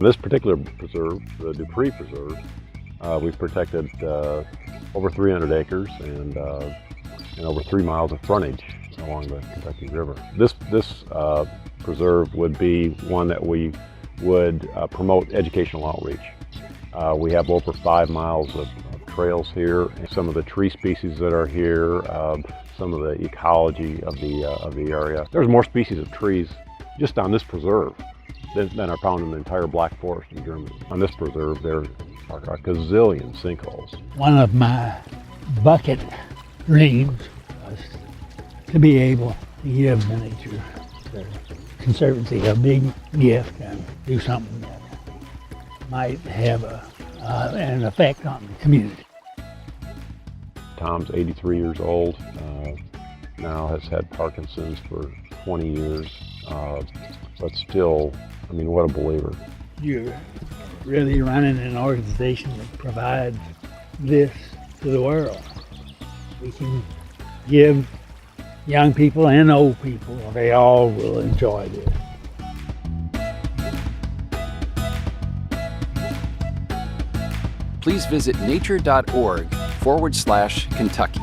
This particular preserve, the Dupree Preserve, we've protected over 300 acres and over 3 miles of frontage along the Kentucky River. This preserve would be one that we would promote educational outreach. We have over 5 miles of trails here, and some of the tree species that are here, some of the ecology of the area. There's more species of trees just on this preserve than are found in the entire Black Forest in Germany. On this preserve, there are a gazillion sinkholes. One of my bucket dreams was to be able to give the Nature Conservancy a big gift and do something that might have an effect on the community. Tom's 83 years old, now has had Parkinson's for 20 years, but still, I mean, what a believer. You're really running an organization that provides this to the world. We can give young people and old people, they all will enjoy this. Please visit nature.org/Kentucky.